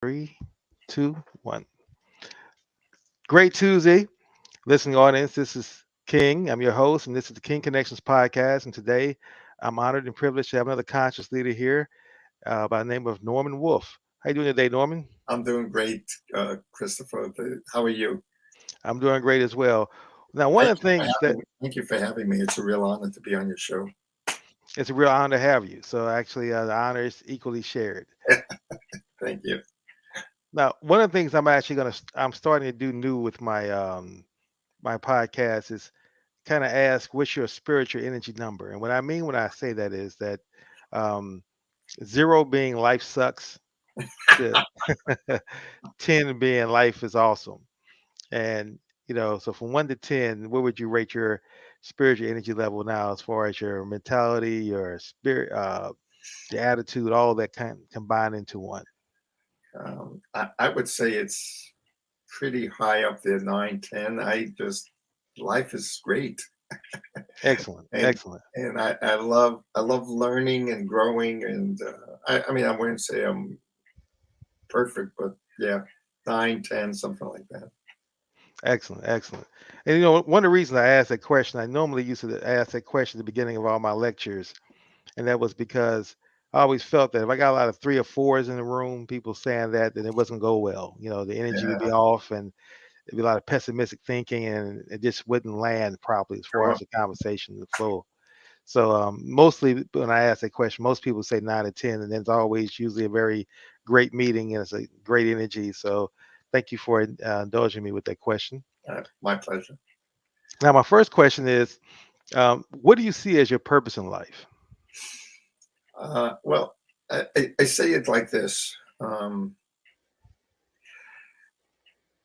Three, two, one. Great Tuesday, listening audience. This is King. I'm your host, and this is the King Connections podcast. And today, I'm honored and privileged to have another conscious leader here by the name of Norman Wolfe. How you doing today, Norman? I'm doing great, Christopher. How are you? I'm doing great as well. Now, one Thank of the you for things that having me. Thank you for having me. It's a real honor to be on your show. it's a real honor to have you. So actually, the honor is equally shared. Thank you. Now, one of the things I'm starting to do new with my podcast is kind of ask what's your spiritual energy number. And what I mean when I say that is that um, zero being life sucks, to 10 being life is awesome. And, so from 1 to 10, where would you rate your spiritual energy level now as far as your mentality, your spirit, your attitude, all that kind combined into one? I would say it's pretty high up there, 9, 10. Life is great. Excellent. And Excellent. I love learning and growing. And I mean, I wouldn't say I'm perfect, but yeah, 9, 10, something like that. Excellent, excellent. And one of the reasons I asked that question, I normally used to ask that question at the beginning of all my lectures, and that was because I always felt that if I got a lot of three or fours in the room, people saying that, then it wasn't go well. The energy would be Yeah, off, and there'd be a lot of pessimistic thinking, and it just wouldn't land properly as far sure. as the conversation, the flow. So mostly when I ask that question, most people say 9 to 10, and then it's always usually a very great meeting and it's a great energy. So thank you for indulging me with that question. My pleasure. Now, my first question is, what do you see as your purpose in life? Well, I say it like this. I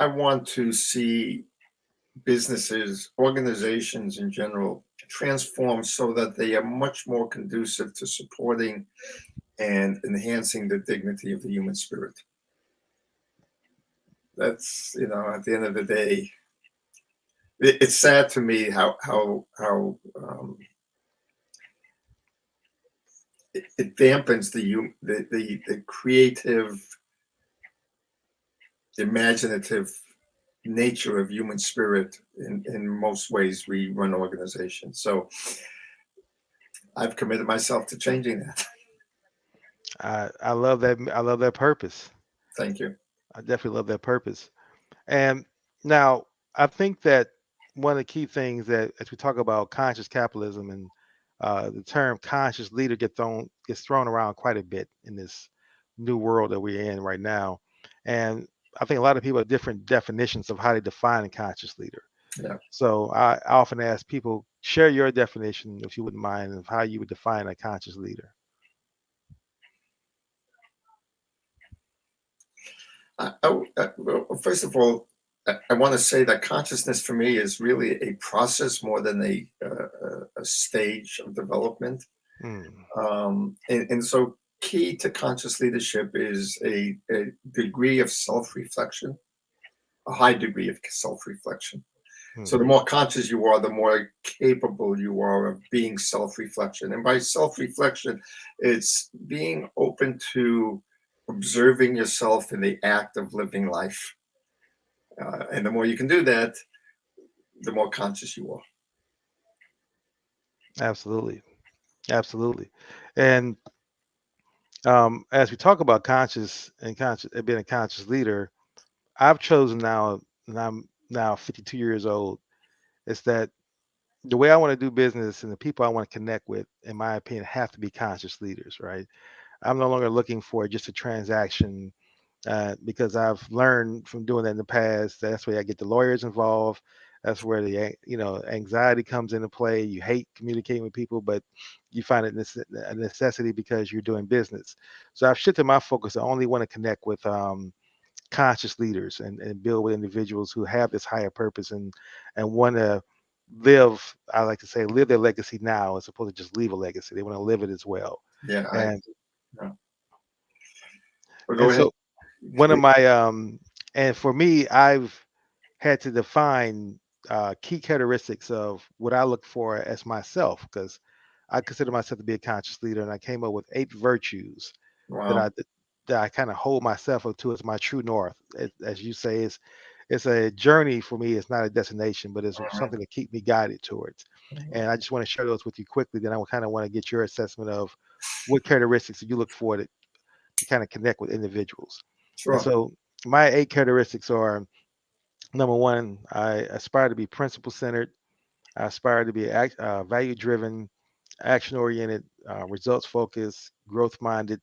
want to see businesses, organizations in general, transform so that they are much more conducive to supporting and enhancing the dignity of the human spirit. That's, at the end of the day, it's sad to me how it dampens the creative, imaginative nature of human spirit in most ways we run organizations. So I've committed myself to changing that. I love that. I love that purpose. Thank you. I definitely love that purpose. And now I think that one of the key things that as we talk about conscious capitalism and the term conscious leader gets thrown around quite a bit in this new world that we're in right now. And I think a lot of people have different definitions of how they define a conscious leader. Yeah. So I often ask people, share your definition, if you wouldn't mind, of how you would define a conscious leader. Well, first of all, I want to say that consciousness for me is really a process more than a stage of development. Hmm. And so, key to conscious leadership is a degree of self reflection, a high degree of self reflection. So, Hmm. the more conscious you are, the more capable you are of being self reflection. And by self reflection, it's being open to observing yourself in the act of living life. And the more you can do that, the more conscious you are. Absolutely. Absolutely. And as we talk about conscious and conscious being a conscious leader, I've chosen now, and I'm now 52 years old, is that the way I want to do business and the people I want to connect with, in my opinion, have to be conscious leaders, right? I'm no longer looking for just a transaction because I've learned from doing that in the past. That's where I get the lawyers involved. That's where the anxiety comes into play. You hate communicating with people, but you find it a necessity because you're doing business. So I've shifted my focus. I only want to connect with conscious leaders and build with individuals who have this higher purpose and want to live. I like to say live their legacy now as opposed to just leave a legacy. They want to live it as well. Yeah, And yeah. Well, go and ahead. so one of my and for me, I've had to define key characteristics of what I look for as myself because I consider myself to be a conscious leader, and I came up with 8 virtues that Wow. I that I kind of hold myself up to as my true north. As you say, it's a journey for me. It's not a destination, but it's something to keep me guided towards. And I just want to share those with you quickly. Then I kind of want to get your assessment of what characteristics do you look for to kind of connect with individuals. And Sure. so my 8 characteristics are: number one, I aspire to be principle centered. I aspire to be value driven, action oriented, results focused, growth minded,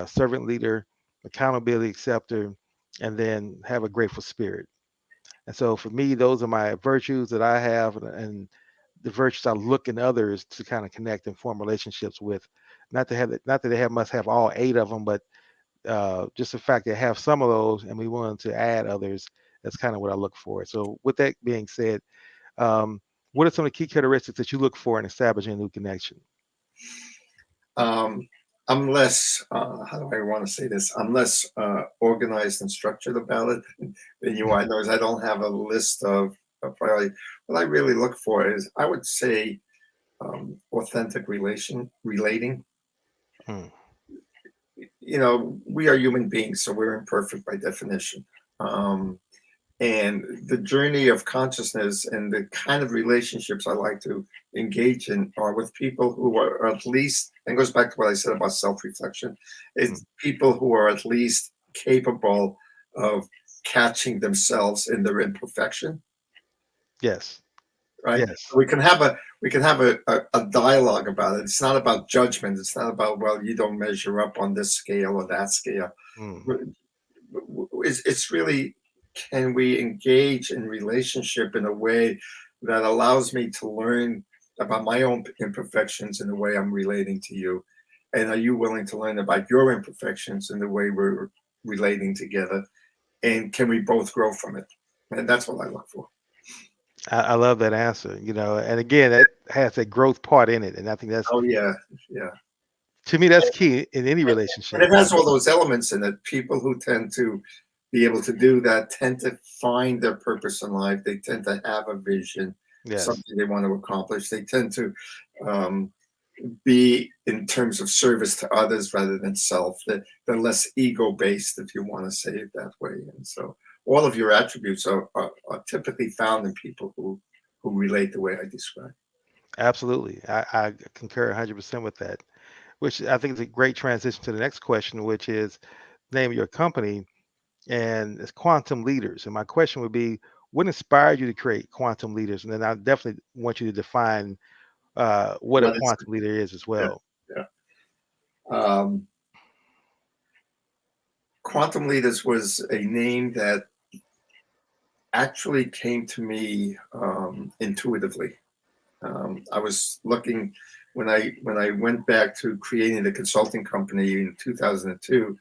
servant leader, accountability acceptor, and then have a grateful spirit. And so for me, those are my virtues that I have, and the virtues I look in others to kind of connect and form relationships with. Not that they have must have all 8 of them, but just the fact that I have some of those and we willing to add others. That's kind of what I look for. So with that being said, um, what are some of the key characteristics that you look for in establishing a new connection? Um, I'm less, how do I want to say this? I'm less organized and structured about it than you are. I know is I don't have a list of priority. What I really look for is, I would say, authentic relating. Mm, We are human beings, so we're imperfect by definition. Um, and the journey of consciousness and the kind of relationships I like to engage in are with people who are at least, and goes back to what I said about self-reflection, mm. it's people who are at least capable of catching themselves in their imperfection, Yes, right? yes. We can have a dialogue about it. It's not about judgment. It's not about, well, you don't measure up on this scale or that scale. Mm, It's really, can we engage in relationship in a way that allows me to learn about my own imperfections in the way I'm relating to you, and are you willing to learn about your imperfections in the way we're relating together, and can we both grow from it? And that's what I look for. I love that answer. And again, that has a growth part in it, and I think that's Oh yeah, yeah. to me that's key in any And relationship. it has all those elements in it. People who tend to be able to do that tend to find their purpose in life. They tend to have a vision, Yes, something they want to accomplish. They tend to um, be in terms of service to others rather than self. They're less ego based, if you want to say it that way. And so all of your attributes are typically found in people who relate the way I described. absolutely. I concur 100% with that. Which I think is a great transition to the next question, which is name of your company, and it's Quantum Leaders. And my question would be, what inspired you to create Quantum Leaders? And then I definitely want you to define what a What is quantum leader is as yeah, well. yeah. Quantum Leaders was a name that actually came to me intuitively. I was looking when I went back to creating the consulting company in 2002,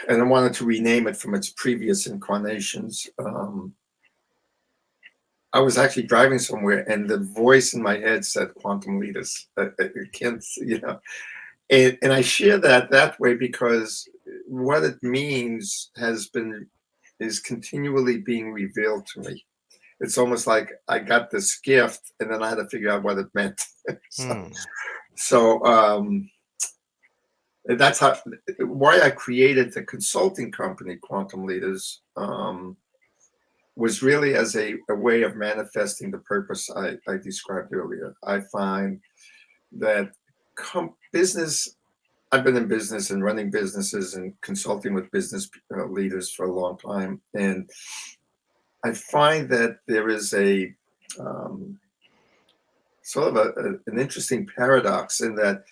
and I wanted to rename it from its previous incarnations. I was actually driving somewhere, and the voice in my head said "Quantum Leaders." I can't, and I share that way because what it means is continually being revealed to me. It's almost like I got this gift, and then I had to figure out what it meant. so, Hmm. so that's why I created the consulting company, Quantum Leaders. Was really as a way of manifesting the purpose I described earlier. I find that business, I've been in business and running businesses and consulting with business leaders for a long time. And I find that there is a sort of an interesting paradox in that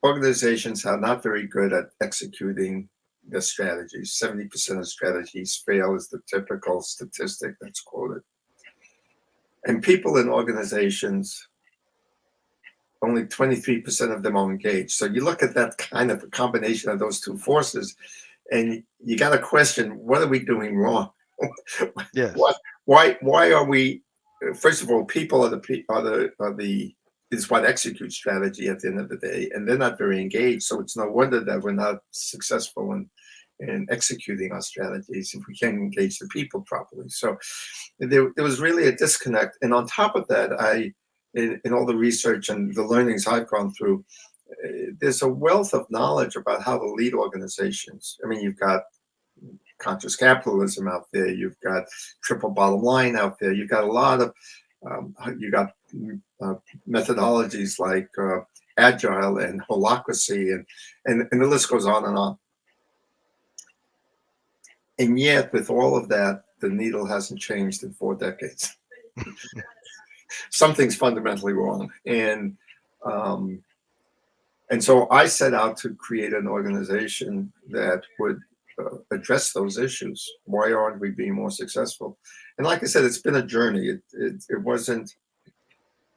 organizations are not very good at executing their strategies. 70% of strategies fail is the typical statistic that's quoted. And people in organizations, only 23% of them are engaged. So you look at that kind of a combination of those two forces, and you got to question, what are we doing wrong? Yes. what? Why are we? First of all, people are the is what execute strategy at the end of the day, and they're not very engaged. So it's no wonder that we're not successful in executing our strategies if we can't engage the people properly. So there was really a disconnect. And on top of that, in all the research and the learnings I've gone through, there's a wealth of knowledge about how to lead organizations. I mean, you've got conscious capitalism out there, you've got triple bottom line out there, you've got a lot of you got uh, methodologies like agile and holacracy, and the list goes on and on. And yet, with all of that, the needle hasn't changed in 4 decades. Something's fundamentally wrong, um, and so I set out to create an organization that would address those issues. Why aren't we being more successful? And like I said, it's been a journey. It wasn't.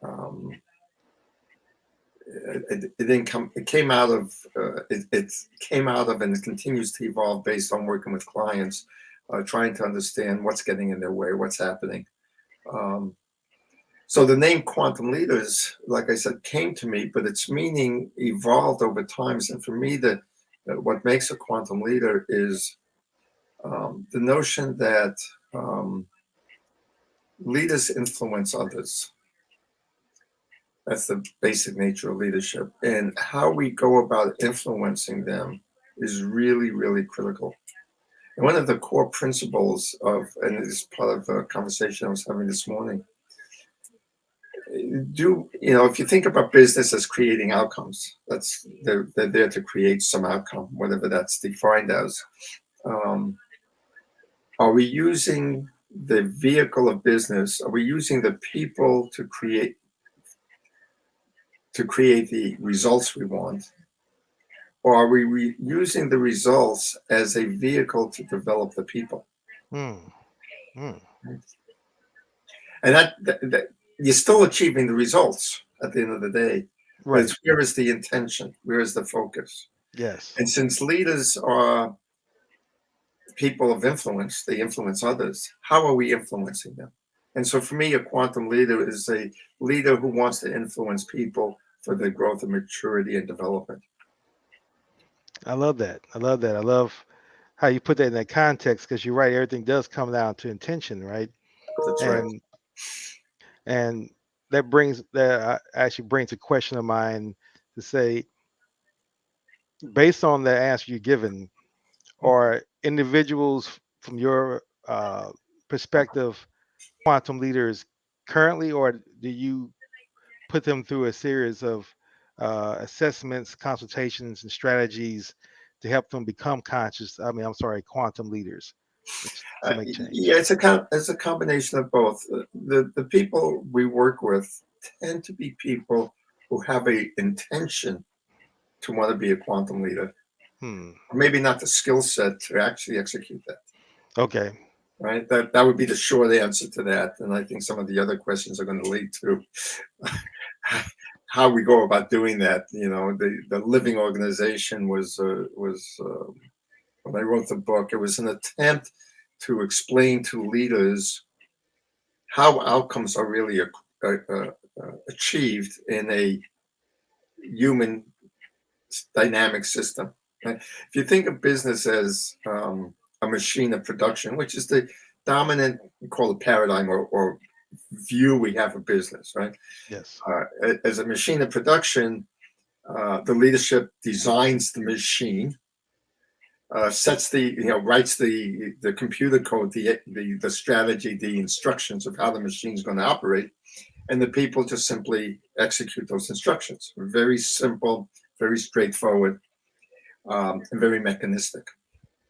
Um, it didn't come. It came out of. It came out of, and it continues to evolve based on working with clients, trying to understand what's getting in their way, what's happening. Um, So the name quantum leaders, like I said, came to me, but its meaning evolved over times. And for me, what makes a quantum leader is the notion that leaders influence others. That's the basic nature of leadership. And how we go about influencing them is really, really critical. And one of the core principles of, and this is part of a conversation I was having this morning, if you think about business as creating outcomes, they're there to create some outcome, whatever that's defined as. um, are we using the vehicle of business, are we using the people to create the results we want, or are we using the results as a vehicle to develop the people? Hmm. Hmm. And that you're still achieving the results at the end of the day, but Right. it's where is the intention, where is the focus? Yes. And since leaders are people of influence, they influence others. How are we influencing them? And so for me, a quantum leader is a leader who wants to influence people for their growth and maturity and development. I love that. I love that. I love how you put that in that context because you're right. Everything does come down to intention, right? That's right. And and that actually brings a question of mine to say, based on the answer you're given, are individuals from your perspective quantum leaders currently, or do you put them through a series of assessments, consultations, and strategies to help them become conscious? I mean, I'm sorry, quantum leaders to make change. Yeah, it's a combination of both. The people we work with tend to be people who have a intention to want to be a quantum leader, Hmm. or maybe not the skill set to actually execute that. Okay. Right? That would be the short answer to that. And I think some of the other questions are going to lead to how we go about doing that. The living organization was when I wrote the book, it was an attempt to explain to leaders how outcomes are really achieved in a human dynamic system. Right? If you think of business as a machine of production, which is the dominant, we call it paradigm or view we have of business, right? Yes. As a machine of production, the leadership designs the machine, sets writes the computer code, the strategy, the instructions of how the machine is going to operate, and the people just simply execute those instructions. Very simple, very straightforward, and very mechanistic.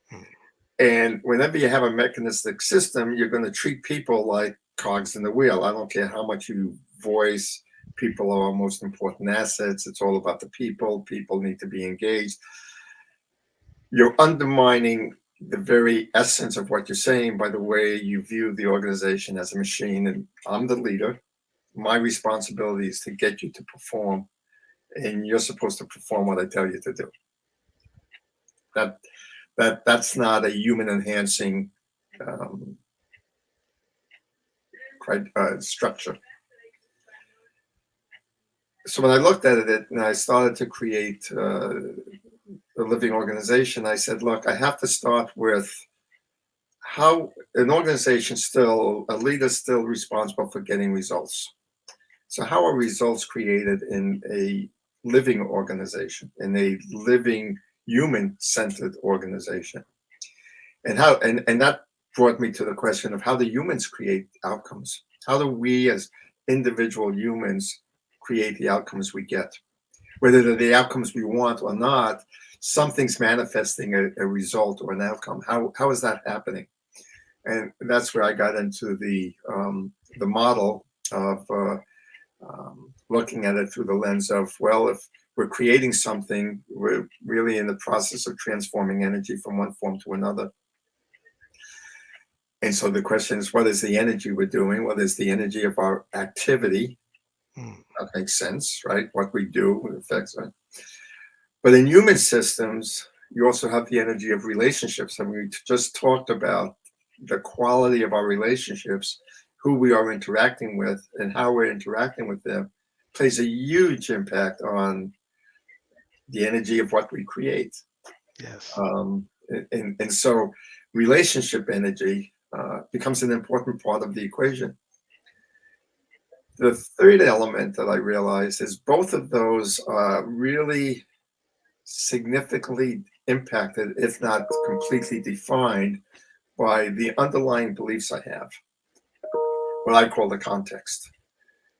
Hmm. And whenever you have a mechanistic system, you're going to treat people like cogs in the wheel. I don't care how much you voice, people are our most important assets. It's all about the people. People need to be engaged. You're undermining the very essence of what you're saying by the way you view the organization as a machine. And I'm the leader. My responsibility is to get you to perform, and you're supposed to perform what I tell you to do. That that's not a human enhancing um, structure. So when I looked at it and I started to create a living organization, I said, look, I have to start with how an organization still, a leader still responsible for getting results. So how are results created in a living organization, in a living human-centered organization. And that brought me to the question of how do humans create outcomes? How do we as individual humans create the outcomes we get? Whether they're the outcomes we want or not, something's manifesting a result or an outcome. How is that happening? And that's where I got into the model of looking at it through the lens of, well, if we're creating something, we're really in the process of transforming energy from one form to another. And so the question is, what is the energy we're doing? What is the energy of our activity? Mm. That makes sense, right? What we do affects it. But in human systems, you also have the energy of relationships. And we just talked about the quality of our relationships, who we are interacting with, and how we're interacting with them plays a huge impact on the energy of what we create. Yes. And so relationship energy becomes an important part of the equation. The third element that I realized is both of those are really significantly impacted, if not completely defined, by the underlying beliefs I have, what I call the context.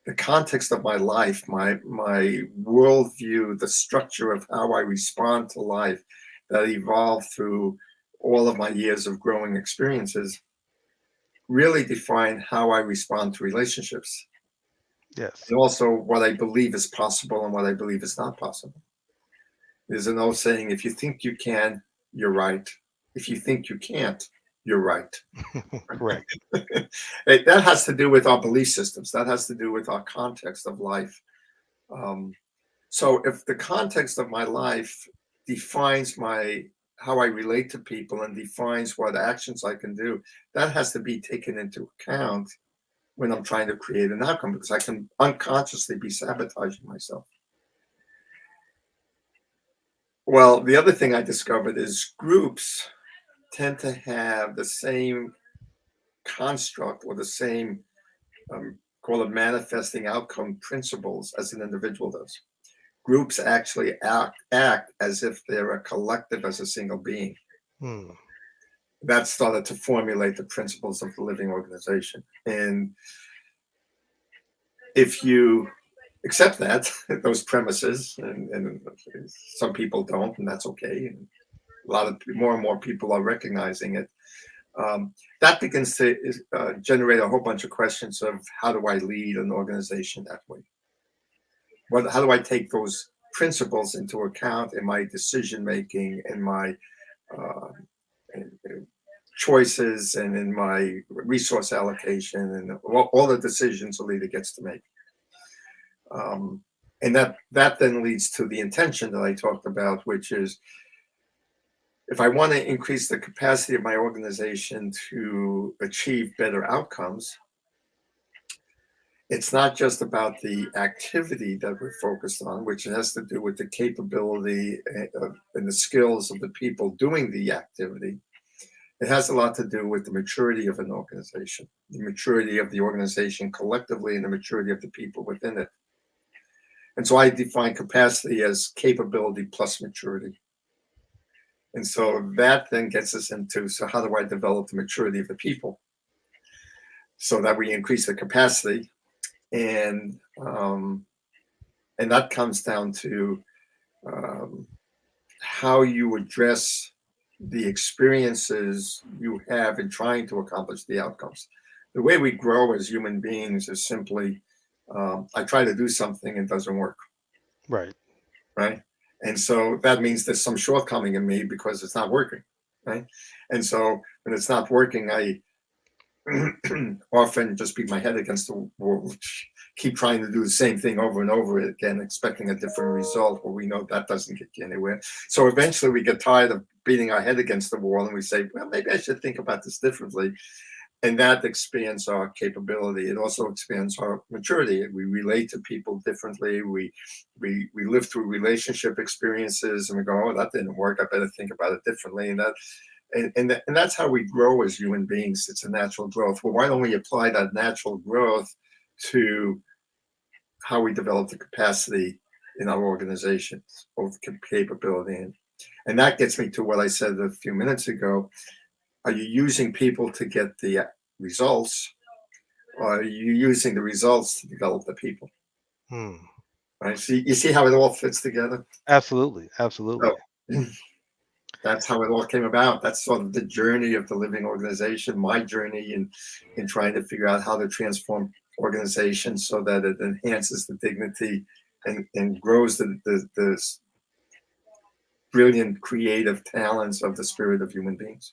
The context of my life, my worldview, the structure of how I respond to life that evolved through all of my years of growing experiences really define how I respond to relationships, Yes. and also what I believe is possible and what I believe is not possible. There's an old saying, if you think you can, you're right. If you think you can't, you're right. Correct. That has to do with our belief systems. That has to do with our context of life. Um, so if the context of my life defines my how I relate to people and defines what actions I can do, that has to be taken into account when I'm trying to create an outcome, because I can unconsciously be sabotaging myself. Well, the other thing I discovered is groups tend to have the same construct or the same, call it manifesting outcome principles as an individual does. Groups actually act as if they're a collective as a single being. Mm. That started to formulate the principles of the living organization. And if you accept that, those premises, and some people don't, and that's okay. And a lot of more and more people are recognizing it. That begins to generate a whole bunch of questions of how do I lead an organization that way? How do I take those principles into account in my decision making, in my uh, choices, and in my resource allocation, and all the decisions a leader gets to make? Um, and that then leads to the intention that I talked about, which is if I want to increase the capacity of my organization to achieve better outcomes, it's not just about the activity that we're focused on, which has to do with the capability and the skills of the people doing the activity. It has a lot to do with the maturity of an organization, the maturity of the organization collectively, and the maturity of the people within it. And so I define capacity as capability plus maturity. And so that then gets us into, so how do I develop the maturity of the people so that we increase the capacity? And that comes down to um, how you address the experiences you have in trying to accomplish the outcomes. The way we grow as human beings is simply, I try to do something and it doesn't work, Right. right? And so that means there's some shortcoming in me because it's not working, right? And so when it's not working, I often just beat my head against the wall, keep trying to do the same thing over and over again, expecting a different result, where we know that doesn't get you anywhere. So eventually we get tired of beating our head against the wall and we say, well, maybe I should think about this differently. And that expands our capability. It also expands our maturity. We relate to people differently. We live through relationship experiences and we go, oh, that didn't work. I better think about it differently. And that's how we grow as human beings. It's a natural growth. Well, why don't we apply that natural growth to how we develop the capacity in our organizations, both capability and that gets me to what I said a few minutes ago. Are you using people to get the results, or are you using the results to develop the people? Hmm. Right? See, you see how it all fits together. Absolutely, absolutely. So that's how it all came about. That's sort of the journey of the living organization, my journey in trying to figure out how to transform organizations so that it enhances the dignity and grows the brilliant creative talents of the spirit of human beings.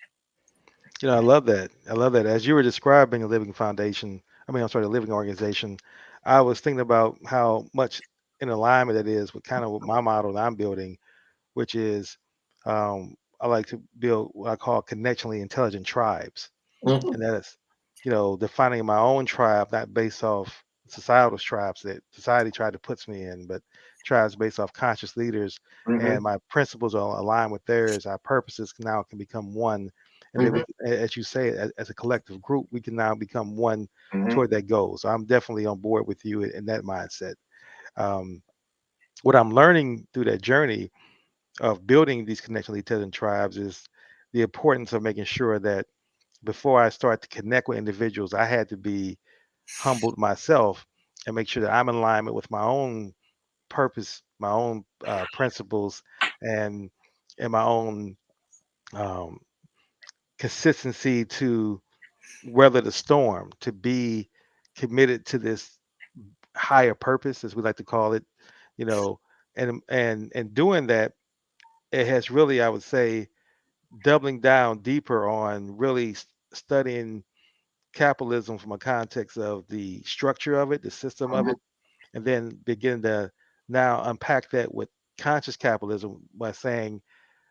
I love that. I love that. As you were describing a living foundation, I'm sorry, a living organization, I was thinking about how much in alignment it is with kind of what my model that I'm building, which is I like to build what I call connectionally intelligent tribes. Mhm, And that is, defining my own tribe, not based off societal tribes that society tried to put me in, but tribes based off conscious leaders. mhm, And my principles are aligned with theirs. Our purposes now can become one. And then mhm, as you say, as a collective group, we can now become one mhm, toward that goal. So I'm definitely on board with you in that mindset. Um, what I'm learning through that journey of building these connectionally intelligent tribes is the importance of making sure that before I start to connect with individuals, I had to be humbled myself and make sure that I'm in alignment with my own purpose, my own principles, and my own um, consistency to weather the storm, to be committed to this higher purpose, as we like to call it, you know, and doing that, it has really, I would say, doubling down deeper on really studying capitalism from a context of the structure of it, the system of mhm, it, and then begin to now unpack that with conscious capitalism by saying,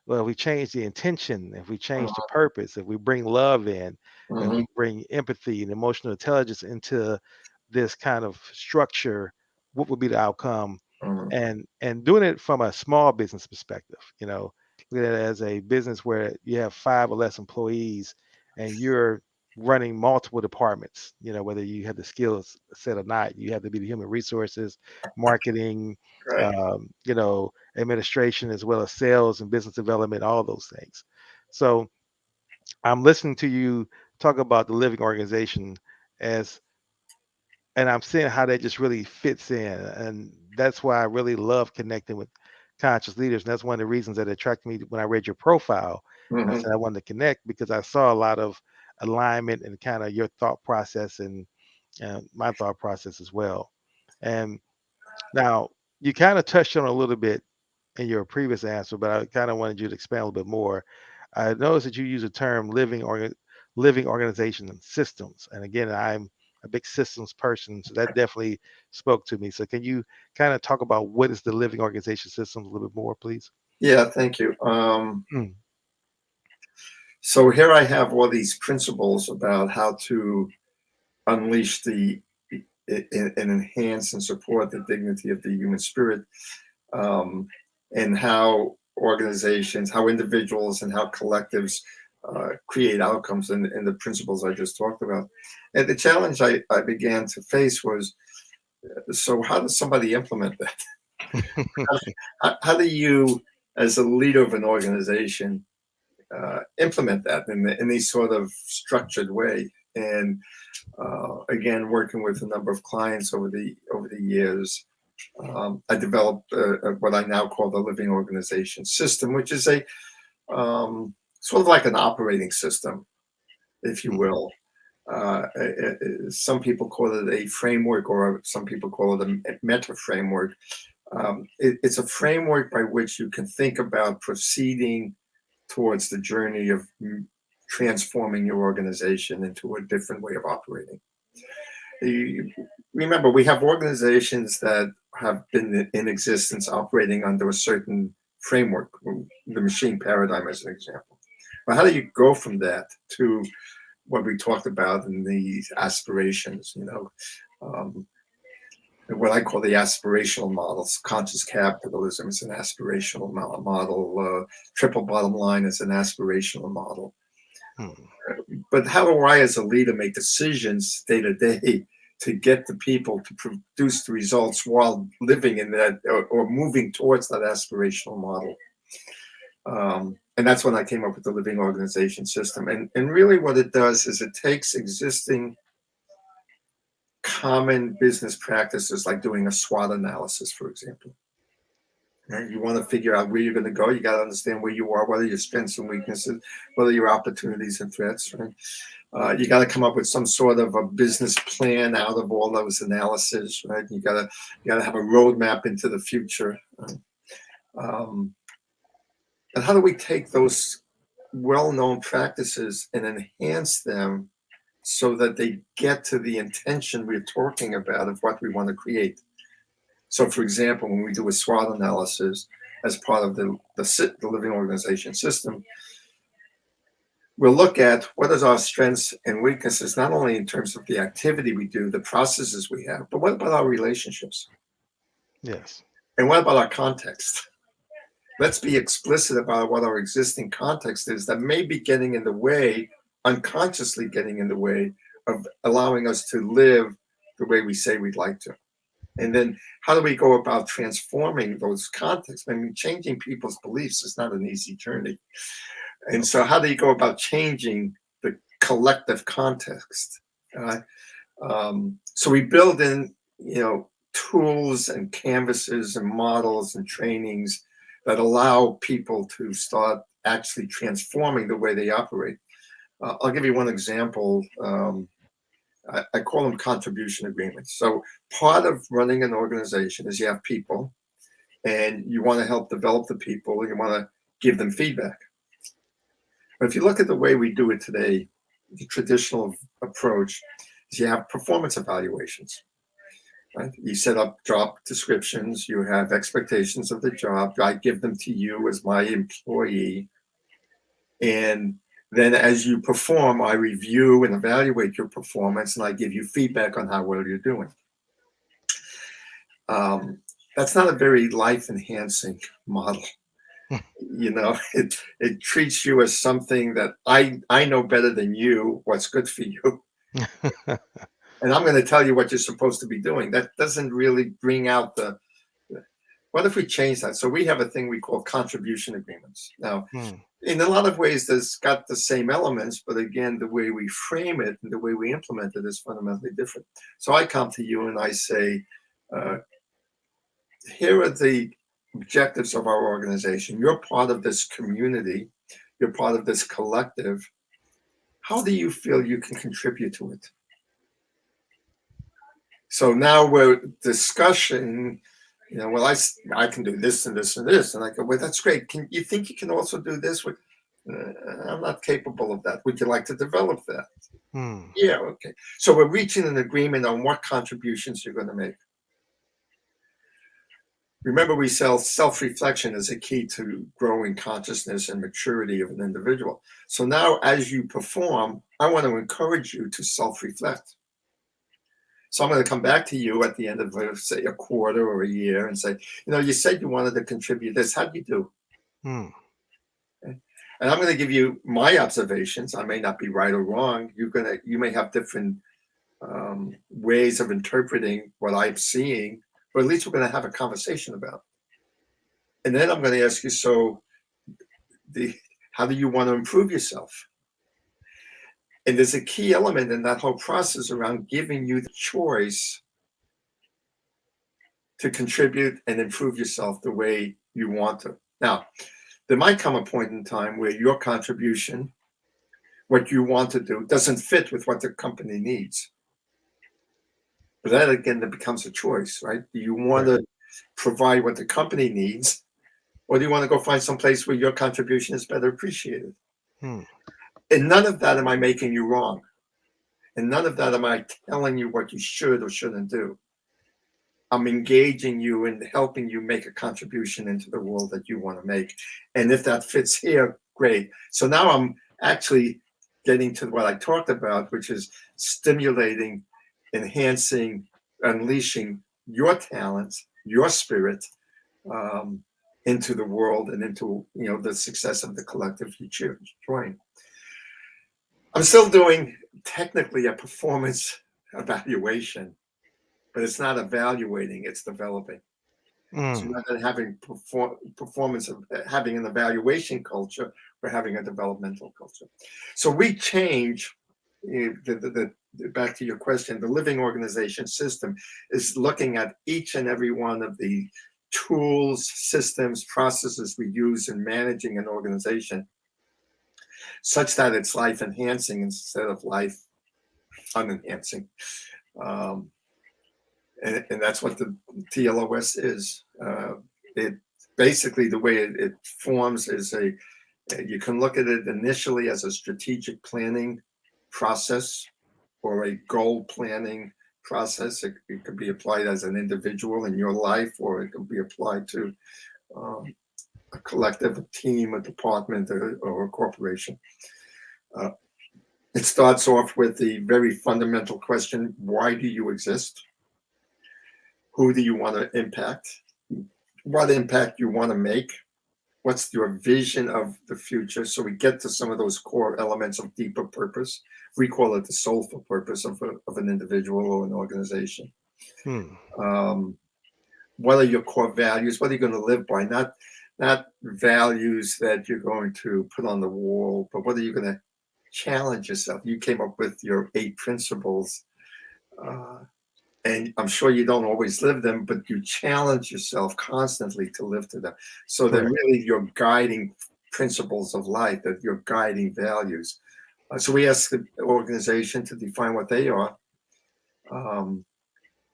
well, if we change the intention, if we change the purpose, if we bring love in, and mhm, we bring empathy and emotional intelligence into this kind of structure, what would be the outcome? mhm, And doing it from a small business perspective, look at it as a business where you have 5 or less employees and you're running multiple departments, whether you have the skills set or not, you have to be the human resources, marketing, right. administration, as well as sales and business development, all those things. So I'm listening to you talk about the living organization as, and I'm seeing how that just really fits in. And that's why I really love connecting with conscious leaders. And that's one of the reasons that attracted me when I read your profile. I Mhm, said I wanted to connect because I saw a lot of alignment and kind of your thought process and my thought process as well. And now you kind of touched on it a little bit in your previous answer, but I kind of wanted you to expand a little bit more. I noticed that you use the term living organization and systems. And again, I'm a big systems person, so that definitely spoke to me. So can you kind of talk about what is the living organization systems a little bit more, please? yeah, thank you. Mm, So here I have all these principles about how to unleash and enhance and support the dignity of the human spirit, um, and how organizations, how individuals, and how collectives create outcomes and the principles I just talked about. And the challenge I began to face was, so how does somebody implement that? How do you, as a leader of an organization, implement that in these sort of structured way? And again, working with a number of clients over the years, I developed what I now call the living organization system, which is a sort of like an operating system, if you mm, will. Some people call it a framework, or some people call it a meta framework. It's a framework by which you can think about proceeding towards the journey of transforming your organization into a different way of operating. You, remember, we have organizations that have been in existence operating under a certain framework, the machine paradigm as an example. But how do you go from that to what we talked about in these aspirations, um, what I call the aspirational models? Conscious capitalism is an aspirational model. Triple bottom line is an aspirational model. mm, But how do I, as a leader, make decisions day to day to get the people to produce the results while living in that, or moving towards that aspirational model. And that's when I came up with the living organization system. And really what it does is it takes existing common business practices, like doing a SWOT analysis, for example. Right? You want to figure out where you're going to go. You got to understand where you are, what are your strengths and weaknesses, what are your opportunities and threats. Right? You got to come up with some sort of a business plan out of all those analyses. Right? You got to have a roadmap into the future. Right? And how do we take those well-known practices and enhance them so that they get to the intention we're talking about of what we want to create? So, for example, when we do a SWOT analysis as part of the living organization system, we'll look at what is our strengths and weaknesses, not only in terms of the activity we do, the processes we have, but what about our relationships? Yes. And what about our context? Let's be explicit about what our existing context is that may be getting in the way, unconsciously getting in the way of allowing us to live the way we say we'd like to. And then how do we go about transforming those contexts? I mean, changing people's beliefs is not an easy journey. And so how do you go about changing the collective context? So we build in, tools and canvases and models and trainings that allow people to start actually transforming the way they operate. I'll give you one example. I call them contribution agreements. So part of running an organization is you have people and you want to help develop the people and you want to give them feedback. But if you look at the way we do it today, the traditional approach is you have performance evaluations. Right? You set up job descriptions, you have expectations of the job. I give them to you as my employee. And then as you perform, I review and evaluate your performance and I give you feedback on how well you're doing. That's not a very life-enhancing model. It treats you as something that I know better than you what's good for you. And I'm going to tell you what you're supposed to be doing. That doesn't really bring out what if we change that? So we have a thing we call contribution agreements. Now, in a lot of ways, there's got the same elements, but again, the way we frame it and the way we implement it is fundamentally different. So I come to you and I say, here are the objectives of our organization. You're part of this community. You're part of this collective. How do you feel you can contribute to it? So now we're discussing, well, I can do this and this and this. And I go, well, that's great. Can you think you can also do this? I'm not capable of that. Would you like to develop that? Yeah, okay. So we're reaching an agreement on what contributions you're going to make. Remember, we sell self-reflection as a key to growing consciousness and maturity of an individual. So now as you perform, I want to encourage you to self-reflect. So I'm going to come back to you at the end of, say, a quarter or a year and say, you said you wanted to contribute this. How'd you do? Okay. And I'm going to give you my observations. I may not be right or wrong. You may have different ways of interpreting what I'm seeing, but at least we're going to have a conversation about it. And then I'm going to ask you, so how do you want to improve yourself? And there's a key element in that whole process around giving you the choice to contribute and improve yourself the way you want to. Now, there might come a point in time where your contribution, what you want to do, doesn't fit with what the company needs. But that, again, that becomes a choice, right? Do you want to provide what the company needs, or do you want to go find some place where your contribution is better appreciated? And none of that am I making you wrong. And none of that am I telling you what you should or shouldn't do. I'm engaging you and helping you make a contribution into the world that you want to make. And if that fits here, great. So now I'm actually getting to what I talked about, which is stimulating, enhancing, unleashing your talents, your spirit into the world and into the success of the collective you join. I'm still doing technically a performance evaluation, but it's not evaluating, it's developing. So Mm. rather than having performance of having an evaluation culture, we're having a developmental culture. So we change back to your question, the living organization system is looking at each and every one of the tools, systems, processes we use in managing an organization such that it's life enhancing instead of life unenhancing. Um, and that's what the TLOS is. It basically the way it forms is you can look at it initially as a strategic planning process or a goal planning process. It could be applied as an individual in your life, or it could be applied to um, a collective, a team, a department, or a corporation. Uh, it starts off with the very fundamental question: why do you exist? Who do you want to impact? What impact you want to make? What's your vision of the future? So we get to some of those core elements of deeper purpose. We call it the soulful purpose of an individual or an organization. Mm. Um, what are your core values? What are you going to live by? Not values that you're going to put on the wall, but what are you going to challenge yourself? You came up with your 8 principles, uh, and I'm sure you don't always live them, but you challenge yourself constantly to live to them. So they're Correct. really your guiding principles of life, that your guiding values. So we ask the organization to define what they are. Um,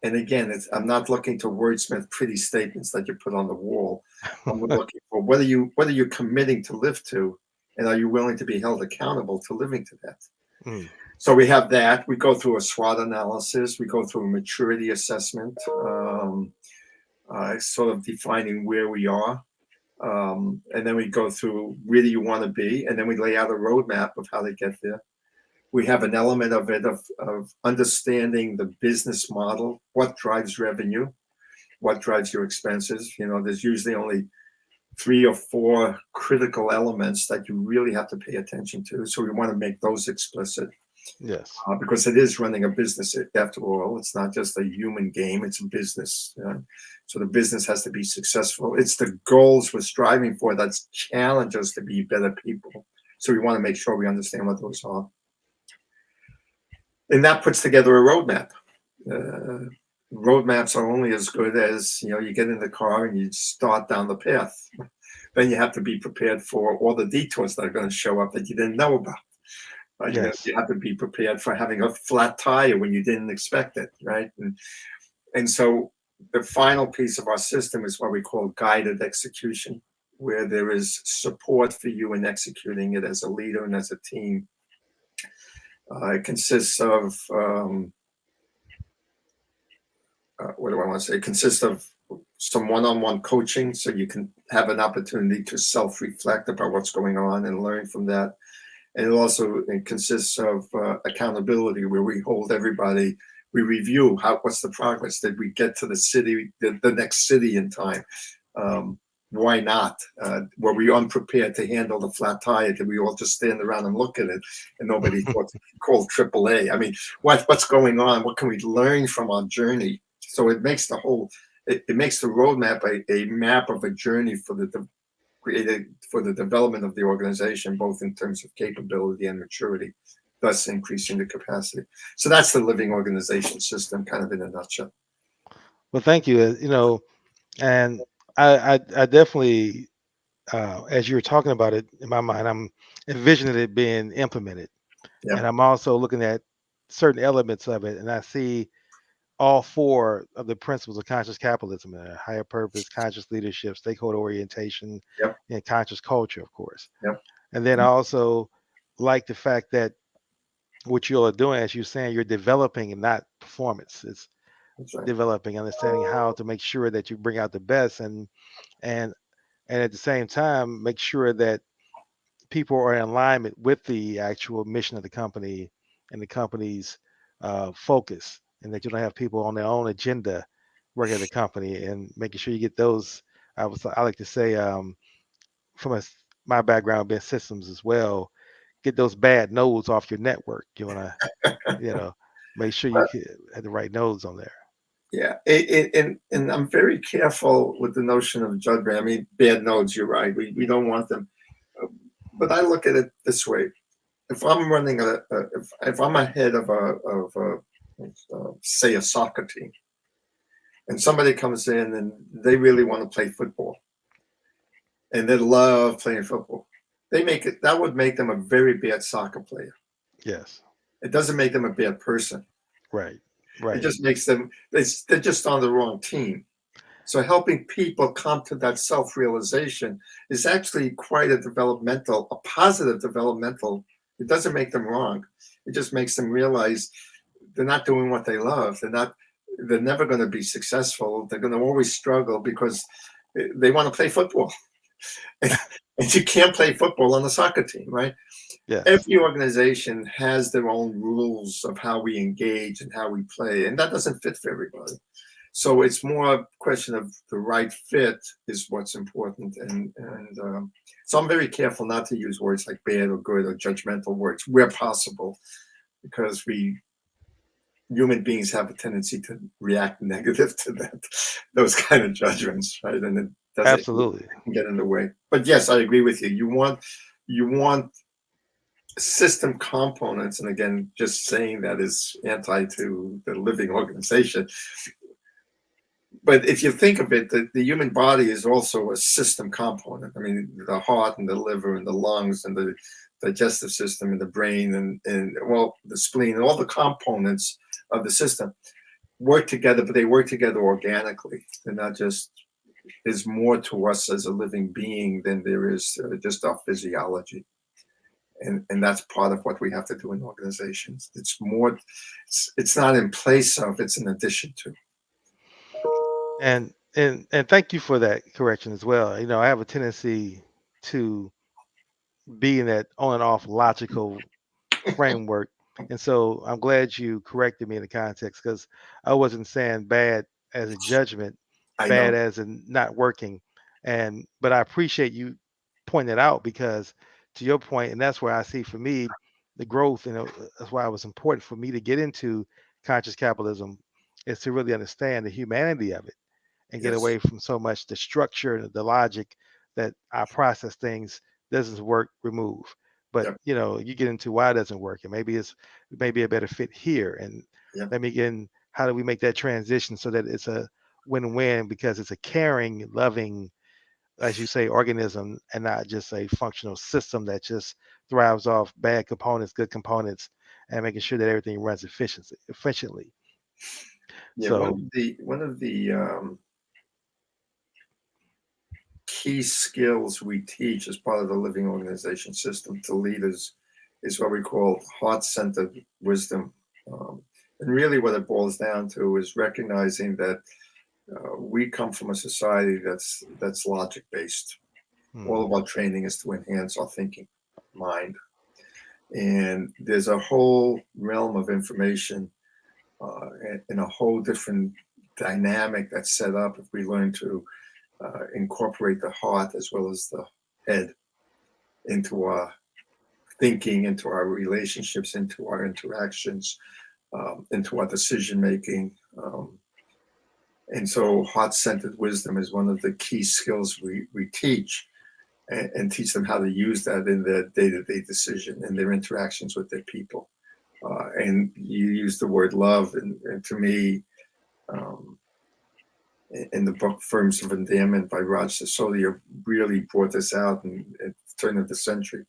and again, I'm not looking to wordsmith pretty statements that you put on the wall. I'm looking for what are you committing to live to, and are you willing to be held accountable to living to that? Mm. So we have that. We go through a SWOT analysis. We go through a maturity assessment, sort of defining where we are. And then we go through where do you want to be, and then we lay out a roadmap of how to get there. We have an element of it of understanding the business model, what drives revenue, what drives your expenses. There's usually only 3 or 4 critical elements that you really have to pay attention to. So we want to make those explicit Yes. because it is running a business after all. It's not just a human game, it's a business. So the business has to be successful. It's the goals we're striving for that challenge us to be better people. So we want to make sure we understand what those are. And that puts together a roadmap. Uh, Roadmaps are only as good as you get in the car and you start down the path. Then you have to be prepared for all the detours that are going to show up that you didn't know about. Yes. You have to be prepared for having a flat tire when you didn't expect it, right? And so the final piece of our system is what we call guided execution, where there is support for you in executing it as a leader and as a team. It consists of what do I want to say? It consists of some one-on-one coaching, so you can have an opportunity to self-reflect about what's going on and learn from that. And it consists of accountability, where we hold everybody. We review what's the progress. Did we get to the next city in time? Why not? Were we unprepared to handle the flat tire? Did we all just stand around and look at it and nobody thought to call AAA? I mean, what's going on? What can we learn from our journey? So it makes it makes the roadmap a map of a journey created for the development of the organization, both in terms of capability and maturity, thus increasing the capacity. So that's the living organization system, kind of in a nutshell. Well, thank you. And I definitely, as you were talking about it in my mind, I'm envisioning it being implemented, Yeah, and I'm also looking at certain elements of it, and I see all four of the principles of conscious capitalism: higher purpose, conscious leadership, stakeholder orientation, yep, and conscious culture, of course. yep, And then I also like the fact that what you are doing, as you're saying, you're developing and not performance. It's that's right. developing, understanding how to make sure that you bring out the best, and and at the same time make sure that people are in alignment with the actual mission of the company and the company's focus, and that you don't have people on their own agenda working at the company, and making sure you get those. I like to say, from my background being systems as well, get those bad nodes off your network. You wanna, you know. make sure you But had the right nodes on there. yeah, and I'm very careful with the notion of judgment. I mean, bad nodes. You're right. We don't want them. Uh, But I look at it this way: if I'm running if I'm ahead of say a soccer team, and somebody comes in and they really want to play football, and they love playing football, they make it that would make them a very bad soccer player. Yes. It doesn't make them a bad person. Right. It Right. just makes them they're just on the wrong team. So helping people come to that self-realization is actually quite a positive developmental. It doesn't make them wrong. It just makes them realize they're not doing what they love. They're never going to be successful. They're going to always struggle because they want to play football. And you can't play football on the soccer team, right? Yes. Every organization has their own rules of how we engage and how we play, and that doesn't fit for everybody. So it's more a question of the right fit is what's important, and so I'm very careful not to use words like bad or good or judgmental words where possible, because we human beings have a tendency to react negative to that those kind of judgments, right? And it doesn't Absolutely. get in the way. But yes, I agree with you. You want system components, and again, just saying that is anti to the living organization. But if you think of it, the human body is also a system component. I mean, the heart and the liver and the lungs and the digestive system and the brain and well, the spleen and all the components of the system work together, but they work together organically. They're not just, there's more to us as a living being than there is just our physiology. And that's part of what we have to do in organizations. It's more, it's not in place of, it's in addition to. And thank you for that correction as well. I have a tendency to be in that on and off logical framework. And so I'm glad you corrected me in the context because I wasn't saying bad as a judgment, I bad know. as in not working. But I appreciate you pointing it out because to your point, and that's where I see for me the growth, that's why it was important for me to get into conscious capitalism is to really understand the humanity of it and get Yes. away from so much the structure and the logic that I process things doesn't work, remove. But Yep. you get into why it doesn't work, and maybe a better fit here. And Yep. let me get in how do we make that transition so that it's a win-win because it's a caring, loving, as you say, organism and not just a functional system that just thrives off bad components, good components, and making sure that everything runs efficiently. Yeah. One So of the key skills we teach as part of the living organization system to leaders is what we call heart-centered wisdom. Um, and really, what it boils down to is recognizing that we come from a society that's logic-based. All mhm, of our training is to enhance our thinking mind, and there's a whole realm of information and a whole different dynamic that's set up if we learn to incorporate the heart as well as the head into our thinking, into our relationships, into our interactions, into our decision making. And so, heart centered wisdom is one of the key skills we teach and teach them how to use that in their day to day decision and their interactions with their people. And you use the word love, and to me, um, in the book Firms of Endearment by Raj Sisodia really brought this out at the turn of the century.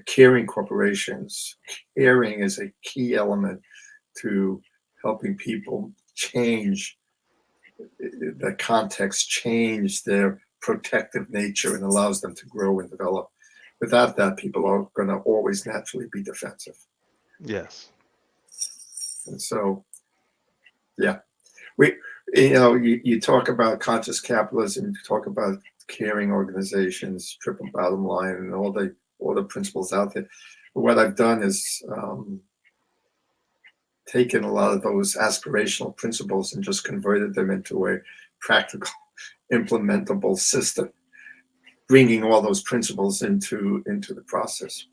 Caring corporations, caring is a key element to helping people change the context, change their protective nature, and allows them to grow and develop. Without that, people are going to always naturally be defensive. yes. And so, yeah, we, you talk about conscious capitalism, you talk about caring organizations, triple bottom line, and all the principles out there. But what I've done is taken a lot of those aspirational principles and just converted them into a practical, implementable system, bringing all those principles into the process.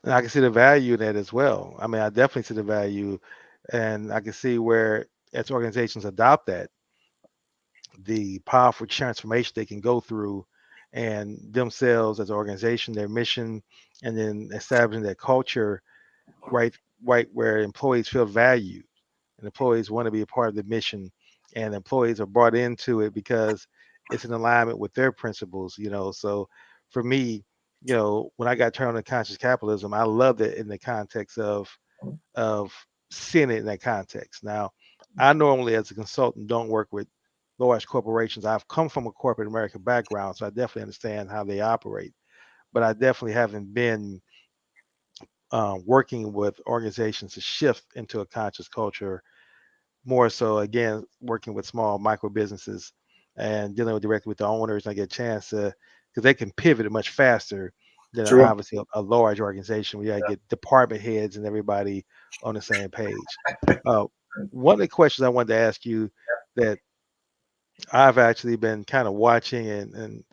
And I can see the value in that as well. I mean, I definitely see the value, and I can see where as organizations adopt that, the powerful transformation they can go through, and themselves as an organization, their mission, and then establishing that culture right, right where employees feel valued, and employees want to be a part of the mission, and employees are brought into it because it's in alignment with their principles. So for me, when I got turned on to conscious capitalism, I loved it in the context of seeing it in that context. Now, I normally, as a consultant, don't work with large corporations. I've come from a corporate American background, so I definitely understand how they operate. But I definitely haven't been working with organizations to shift into a conscious culture. More so, again, working with small micro businesses and dealing with directly with the owners. I get a chance to, because they can pivot much faster than Sure. obviously a large organization. We got to get department heads and everybody on the same page. Uh, one of the questions I wanted to ask you that I've actually been kind of watching and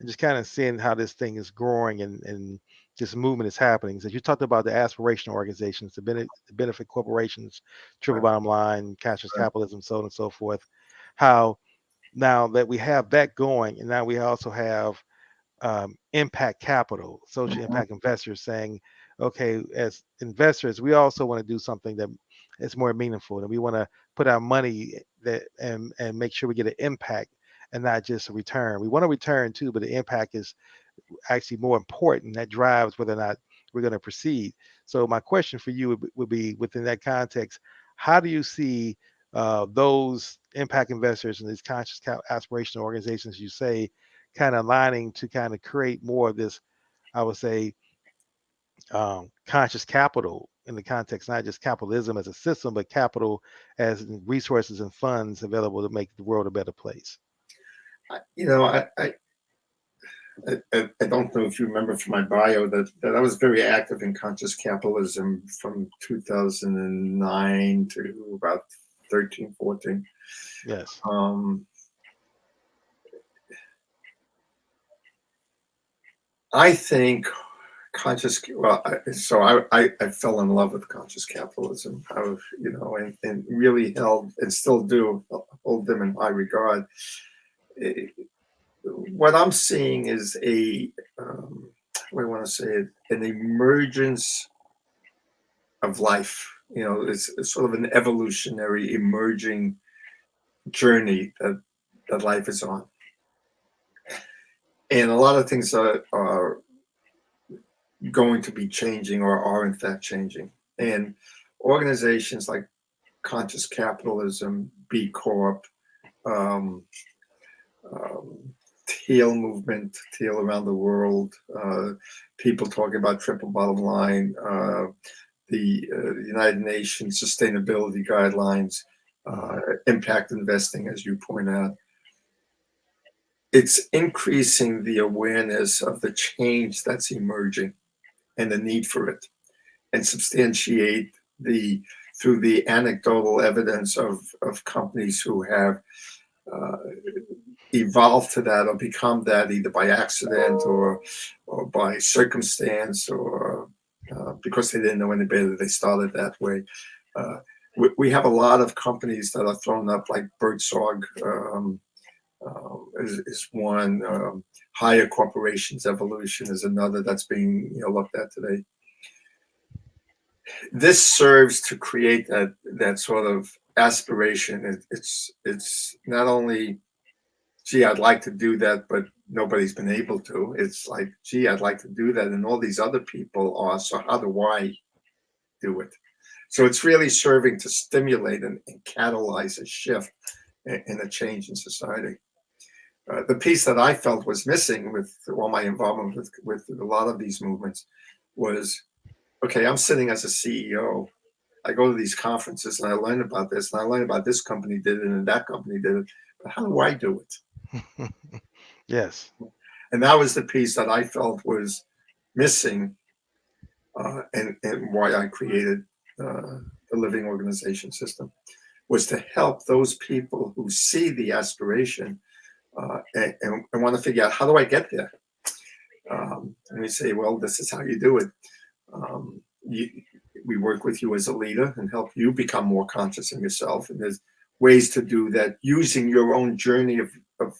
just kind of seeing how this thing is growing and this movement is happening. So you talked about the aspirational organizations, the benefit corporations, triple Right, bottom line, cashless right. capitalism, so on and so forth. How now that we have that going, and now we also have impact capital, social Mhm. impact investors saying, okay, as investors, we also want to do something that is more meaningful, and we want to put our money that and make sure we get an impact and not just a return. We want a return too, but the impact is actually more important. That drives whether or not we're going to proceed. So my question for you would be within that context, how do you see those impact investors and these conscious aspirational organizations you say kind of aligning to kind of create more of this, I would say, conscious capital in the context, not just capitalism as a system, but capital as resources and funds available to make the world a better place? You know, I don't know if you remember from my bio that I was very active in conscious capitalism from 2009 to about 13, 14. Yes. Um, I think I fell in love with conscious capitalism. And really held and still do hold them in high regard. Eh, what I'm seeing is what do I want to say it, an emergence of life. It's sort of an evolutionary emerging journey that life is on, and a lot of things are going to be changing or are in fact changing. And organizations like conscious capitalism, B Corp, um, um, teal movement, teal around the world, people talking about triple bottom line, the United Nations sustainability guidelines, Hmm. impact investing, as you point out. It's increasing the awareness of the change that's emerging and the need for it, and substantiate the through the anecdotal evidence of companies who have uh, evolved to that or become that either by accident or by circumstance or because they didn't know any better, they started that way. Uh, we have a lot of companies that are thrown up, like Birdsong is one. Higher Corporations Evolution is another that's being looked at today. This serves to create that sort of aspiration. It's not only, gee, I'd like to do that, but nobody's been able to. It's like, gee, I'd like to do that, and all these other people are. So how do I do it? So it's really serving to stimulate and catalyze a shift and a change in society. The piece that I felt was missing with all my involvement with a lot of these movements was, okay, I'm sitting as a CEO. I go to these conferences and I learn about this and I learn about this company did it and that company did it. But how do I do it? Yes. And that was the piece that I felt was missing, and why I created the living organization system was to help those people who see the aspiration and want to figure out, how do I get there? And we say, well, this is how you do it. You, we work with you as a leader and help you become more conscious of yourself. And there's ways to do that using your own journey of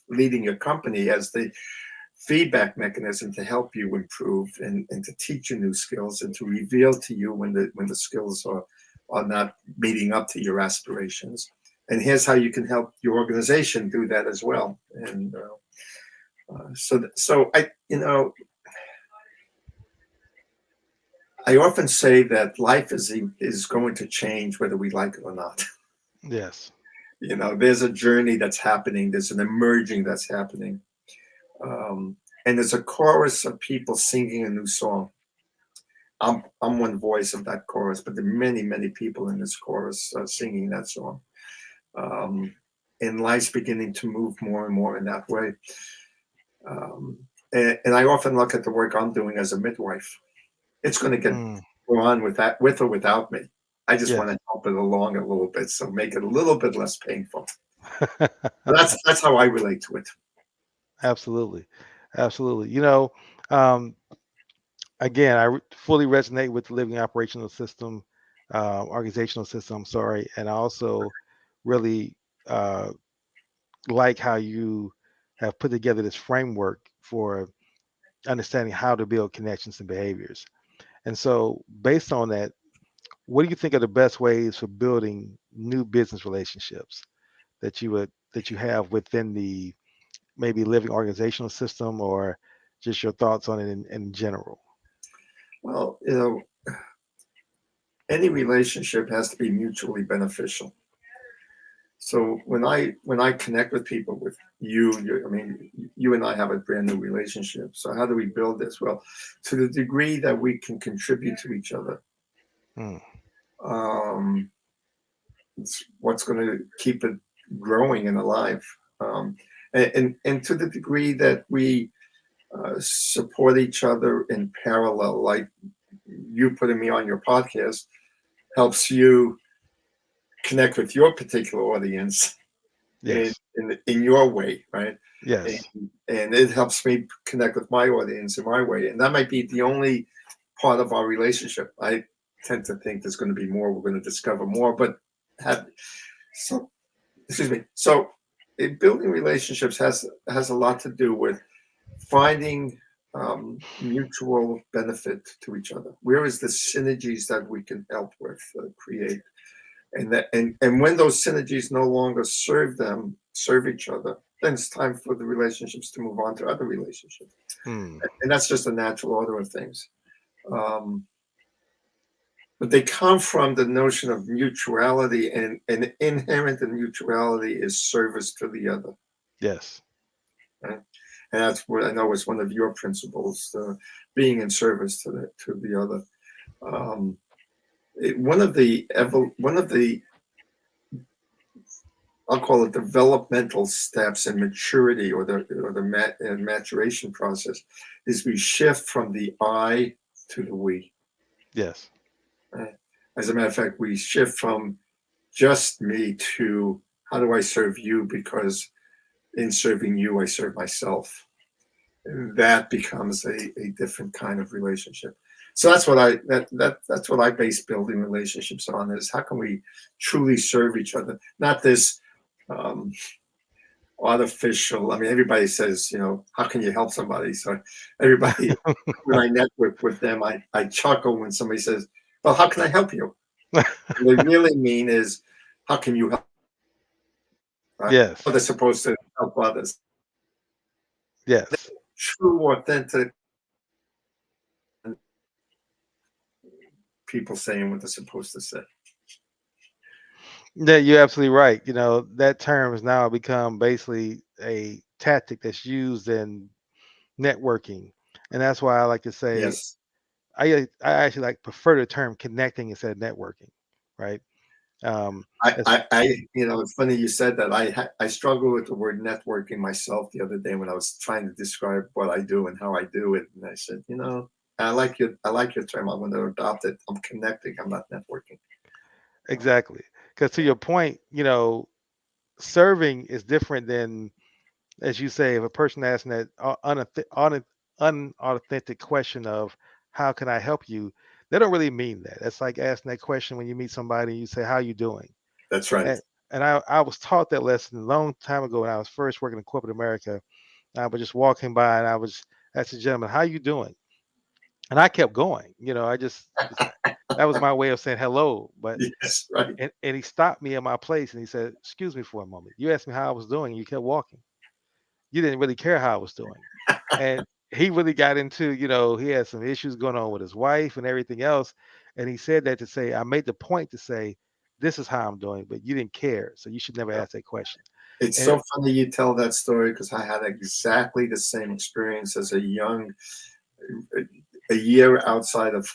leading your company as the feedback mechanism to help you improve and to teach you new skills and to reveal to you when the skills are not meeting up to your aspirations. And here's how you can help your organization do that as well. And so I, I often say that life is going to change whether we like it or not. Yes. There's a journey that's happening. There's an emerging that's happening, um, and there's a chorus of people singing a new song. I'm one voice of that chorus, but there are many people in this chorus singing that song. Um, and life's beginning to move more and more in that way. Um, and I often look at the work I'm doing as a midwife. It's going to get Mm, go on with that, with or without me. I just want yes. to help it along a little bit, so make it a little bit less painful. That's how I relate to it. Absolutely. Absolutely. Um, again, fully resonate with the living operational system, organizational system. I'm sorry, and I also really uh, like how you have put together this framework for understanding how to build connections and behaviors. And so, based on that, what do you think are the best ways for building new business relationships that you have within the maybe living organizational system, or just your thoughts on it in general? Well, any relationship has to be mutually beneficial. So when I connect with people, with I mean, you and I have a brand new relationship. So how do we build this? Well, to the degree that we can contribute to each other, Mm, um, it's what's going to keep it growing and alive. Um, and to the degree that we support each other in parallel, like you putting me on your podcast helps you connect with your particular audience in yes. in your way, right? Yes. And it helps me connect with my audience in my way, and that might be the only part of our relationship. I tend to think there's going to be more. We're going to discover more, but have so excuse me. So building relationships has a lot to do with finding mutual benefit to each other. Where is the synergies that we can help with create? And when those synergies no longer serve each other, then it's time for the relationships to move on to other relationships, Mm, and that's just a natural order of things. Um, but they come from the notion of mutuality, and inherent in mutuality is service to the other. yes. Right? And that's what I know is one of your principles, being in service to the other. Um, one of the I'll call it developmental steps and maturity, or the maturation process, is we shift from the I to the we. Yes. Right? As a matter of fact, we shift from just me to how do I serve you, because in serving you, I serve myself. And that becomes a different kind of relationship. So that's what I base building relationships on, is how can we truly serve each other, not this um, artificial. I mean, everybody says, how can you help somebody? So everybody, when I network with them, I chuckle when somebody says, well, how can I help you? What they really mean is, how can you help? Right? How Yes. they're supposed to help others. Yes. True, authentic people saying what they're supposed to say. Yeah, you're absolutely right. That term has now become basically a tactic that's used in networking. And that's why I like to say Yes. I actually prefer the term connecting instead of networking, right? Um, as It's funny you said that. I struggle with the word networking myself the other day when I was trying to describe what I do and how I do it, and I said, I like your term. I'm going to adopt it. I'm connecting. I'm not networking. exactly, because to your point, serving is different than, as you say, if a person asking that unauthentic question of how can I help you, they don't really mean that. That's like asking that question when you meet somebody and you say, "How you doing?" That's right. And I was taught that lesson a long time ago when I was first working in corporate America. I was just walking by and I was asked the gentleman, "How you doing?" And I kept going. I just that was my way of saying hello. But Yes, right. and he stopped me in my place and he said, "Excuse me for a moment. You asked me how I was doing. And you kept walking. You didn't really care how I was doing." And he really got into, he had some issues going on with his wife and everything else. And he said that to say, I made the point to say, this is how I'm doing, but you didn't care. So you should never ask that question. It's And so funny you tell that story because I had exactly the same experience as a young, a year outside of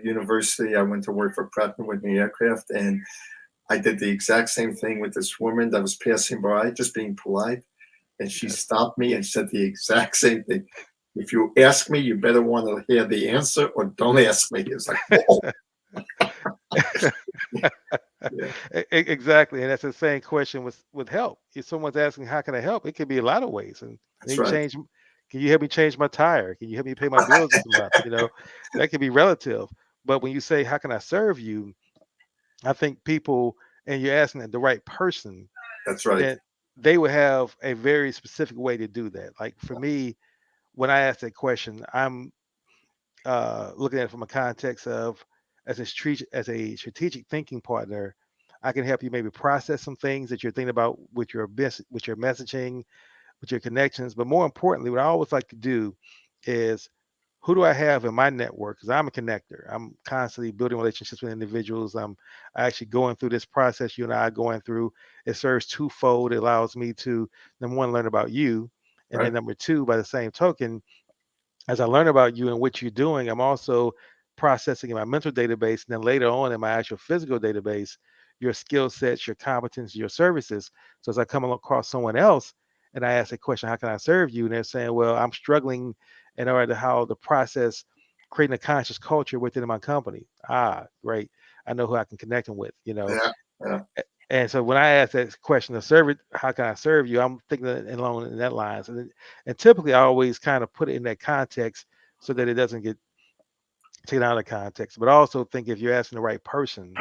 university. I went to work for Pratt& and Whitney Aircraft, and I did the exact same thing with this woman that was passing by, just being polite. And she yes. stopped me and said the exact same thing. If you ask me, you better want to hear the answer or don't ask me. It's like, whoa. Yeah, Exactly. And that's the same question with help. If someone's asking, how can I help? It could be a lot of ways. And that's they right. change, can you help me change my tire? Can you help me pay my bills this month? That could be relative. But when you say, how can I serve you? I think people, and you're asking the right person, That's right. then they would have a very specific way to do that. Like for me, when I ask that question, I'm looking at it from a context of as a strategic thinking partner. I can help you maybe process some things that you're thinking about with your with your messaging, with your connections. But more importantly, what I always like to do is who do I have in my network? Because I'm a connector. I'm constantly building relationships with individuals. I'm actually going through this process you and I are going through. It serves twofold. It allows me to, number one, learn about you. And then Right. number two, by the same token, as I learn about you and what you're doing, I'm also processing in my mental database. And then later on in my actual physical database, your skill sets, your competence, your services. So as I come across someone else and I ask a question, how can I serve you? And they're saying, well, I'm struggling in order to how the process creating a conscious culture within my company. Ah, great. I know who I can connect them with. Yeah. Yeah. And so when I ask that question of serve it, how can I serve you? I'm thinking along in that lines. And typically I always kind of put it in that context so that it doesn't get taken out of context. But I also think if you're asking the right person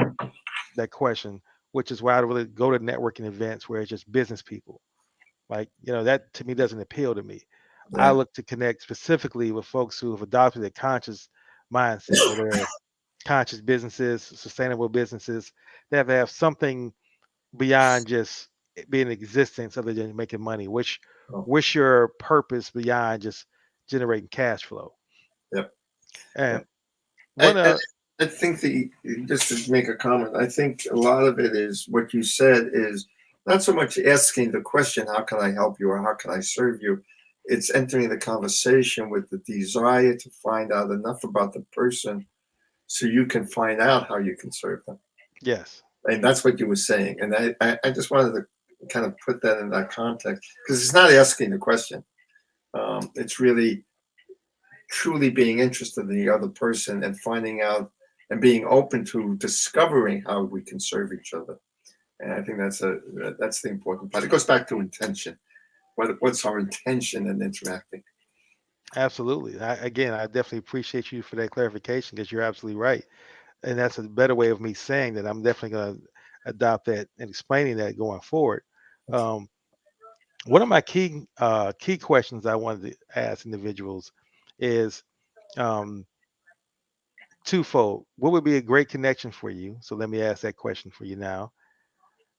that question, which is why I really go to networking events where it's just business people. Like, that to me doesn't appeal to me. I Yeah. look to connect specifically with folks who have adopted a conscious mindset, where they're conscious businesses, sustainable businesses. They have to have something beyond just being in existence other than making money. Oh, What's your purpose beyond just generating cash flow? yep. And Yep. one I think just to make a comment, I think a lot of it is what you said is not so much asking the question, how can I help you or how can I serve you? It's entering the conversation with the desire to find out enough about the person so you can find out how you can serve them. yes, And that's what you were saying. And I just wanted to kind of put that in that context because it's not asking the question. It's really truly being interested in the other person and finding out and being open to discovering how we can serve each other. And I think that's the important part. It goes back to intention. What's our intention in interacting? absolutely. I definitely appreciate you for that clarification because you're absolutely right. And that's a better way of me saying that I'm definitely going to adopt that and explaining that going forward. Um, One of my key questions I wanted to ask individuals is um, twofold. What would be a great connection for you? So let me ask that question for you now,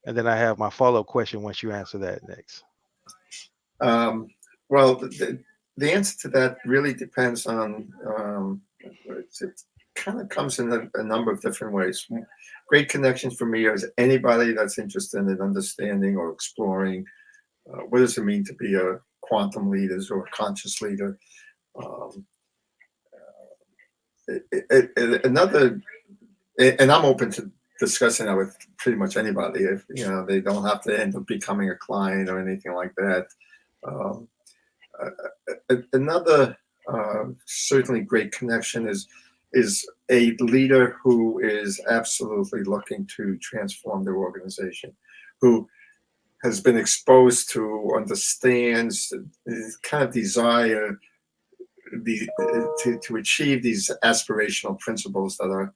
and then I have my follow-up question once you answer that next. Um, well, the answer to that really depends on it kind of comes in a number of different ways. Great connections for me is anybody that's interested in understanding or exploring what does it mean to be a quantum leader or a conscious leader. Um, Another, and I'm open to discussing that with pretty much anybody. If they don't have to end up becoming a client or anything like that. Um, Another certainly great connection is a leader who is absolutely looking to transform their organization, who has been exposed to, understands, kind of desire the to achieve these aspirational principles that are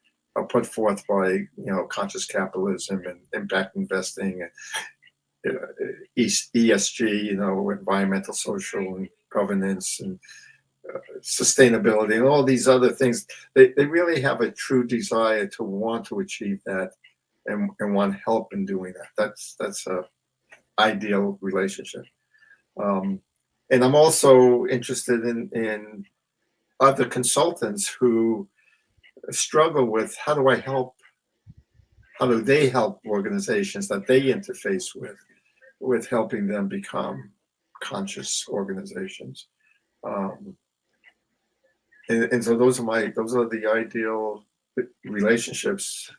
put forth by conscious capitalism and impact investing and ESG, environmental, social, and governance and sustainability and all these other things. They really have a true desire to want to achieve that and want help in doing that. That's a ideal relationship. Um, and I'm also interested in other consultants who struggle with how do they help organizations that they interface with helping them become conscious organizations. Um, and so those are the ideal relationships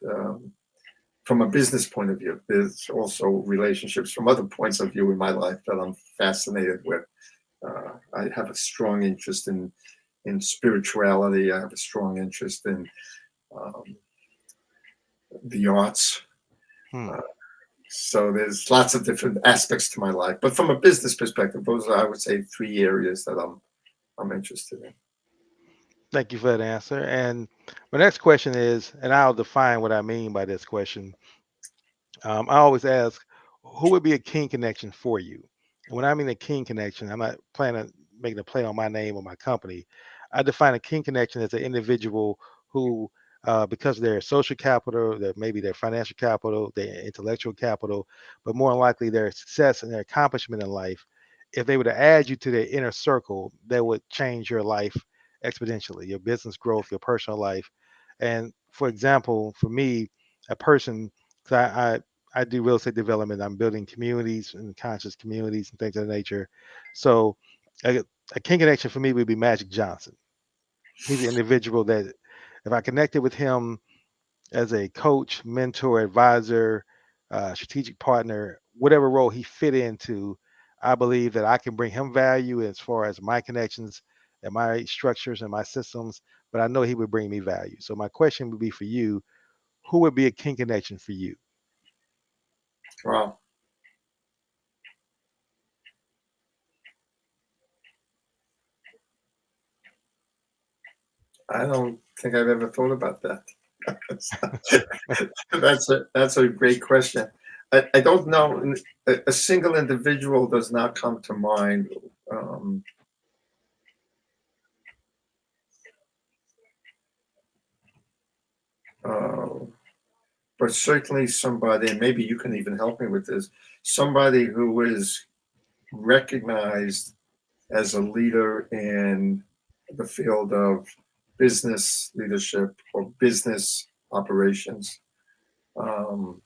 from a business point of view. There's also relationships from other points of view in my life that I'm fascinated with. I have a strong interest in spirituality. I have a strong interest in um, the arts. Hmm. Uh, so there's lots of different aspects to my life. But from a business perspective, those are, I would say, three areas that I'm interested in. Thank you for that answer. And my next question is, and I'll define what I mean by this question. I always ask, who would be a king connection for you? And when I mean a king connection, I'm not planning on making a play on my name or my company. I define a king connection as an individual who, because of their social capital, their maybe their financial capital, their intellectual capital, but more than likely their success and their accomplishment in life, if they were to add you to their inner circle, that would change your life exponentially, your business growth, your personal life. And for example, for me, a person, 'cause I do real estate development. I'm building communities and conscious communities and things of that nature. So a, a king connection for me would be Magic Johnson. He's an individual that if I connected with him as a coach, mentor, advisor, strategic partner, whatever role he fit into, I believe that I can bring him value as far as my connections and my structures and my systems, but I know he would bring me value. So my question would be for you, who would be a king connection for you? Wow. I don't think I've ever thought about that. That's a great question. I don't know. A single individual does not come to mind. Um, uh, but certainly somebody, and maybe you can even help me with this, somebody who is recognized as a leader in the field of business leadership or business operations, um,